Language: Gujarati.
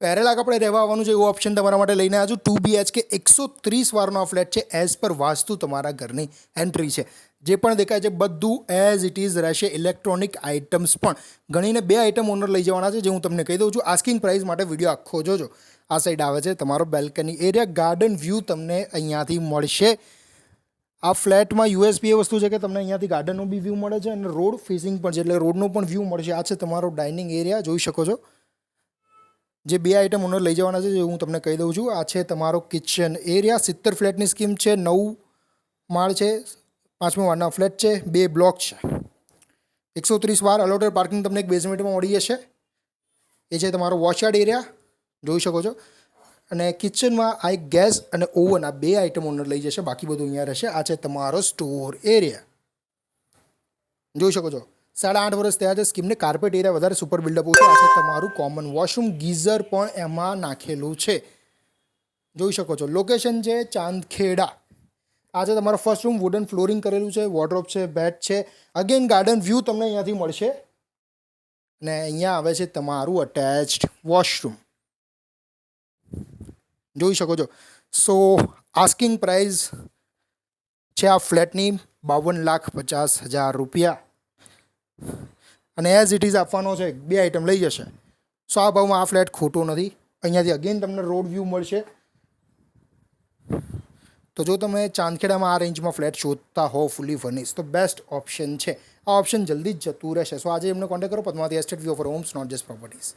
પહેરેલા કપડે રહેવા આવવાનું છે એવું ઓપ્શન તમારા માટે લઈને આવ્યો છું. 2 BHK 130 વારનો આ ફ્લેટ છે. એઝ પર વાસ્તુ તમારા ઘરની એન્ટ્રી છે. જે પણ દેખાય છે બધું એઝ ઇટ ઇઝ રહેશે. ઇલેક્ટ્રોનિક આઇટમ્સ પણ ગણીને 2 આઇટમ ઓનર લઈ જવાના છે, જે હું તમને કહી દઉં છું. આસ્કિંગ પ્રાઇસ માટે વિડીયો આખો જોજો. આ સાઈડ આવે છે તમારો બેલ્કની એરિયા. ગાર્ડન વ્યૂ તમને અહીંયાથી મળશે. આ ફ્લેટમાં યુએસપી એ વસ્તુ છે કે તમને અહીંયાથી ગાર્ડનનો બી વ્યૂ મળે છે અને રોડ ફેસિંગ પણ છે, એટલે રોડનો પણ વ્યૂ મળશે. આ છે તમારો ડાઇનિંગ એરિયા, જોઈ શકો છો. જે 2 આઇટમ ઓનર લઈ જવાના છે, જે હું તમને કહી દઉં છું. આ છે તમારો કિચન એરિયા. 70 ફ્લેટની સ્કીમ છે. 9 માળ છે. 5મી માળના ફ્લેટ છે. 2 બ્લોક છે. 130 વાર અલોટેડ પાર્કિંગ તમને એક બેઝમેન્ટમાં મળી જશે. એ છે તમારો વોશયાર્ડ એરિયા, જોઈ શકો છો. અને કિચનમાં આ એક ગેસ અને ઓવન, આ 2 આઇટમ ઓનર લઈ જશે. બાકી બધું અહીંયા રહેશે. આ છે તમારો સ્ટોર એરિયા, જોઈ શકો છો. 8.5 વર્ષ થયા છે સ્કીમને. કાર્પેટ એરિયા વધારે સુપર બિલ્ડઅપ છે. આ છે તમારું કોમન વોશરૂમ. ગીઝર પણ એમાં નાખેલું છે, જોઈ શકો છો. લોકેશન છે ચાંદખેડા. આ છે તમારો ફર્સ્ટ રૂમ. વુડન ફ્લોરિંગ કરેલું છે. વોર્ડરોબ છે, બેડ છે. અગેન ગાર્ડન વ્યૂ તમને અહીંયાથી મળશે. અને અહીંયા આવે છે તમારું અટેચ્ડ વોશરૂમ, જોઈ શકો છો. સો આસ્કિંગ પ્રાઇસ છે આ ફ્લેટની 52,50,000 રૂપિયા. અને એઝ ઇટ ઇઝ આપવાનો છે. 2 આઇટમ લઈ જશે. સો આ ભાવમાં આ ફ્લેટ ખોટો નથી. અહીંયાથી અગેન તમને રોડ વ્યૂ મળશે. તો જો તમે ચાંદખેડામાં આ રેન્જમાં ફ્લેટ શોધતા હો ફુલી ફર્નિશ, તો બેસ્ટ ઓપ્શન છે. આ ઓપ્શન જલ્દી જ જતું રહેશે. સો આજે એમને કોન્ટેક્ટ કરો. Padmavati estate, view for homes, not just properties.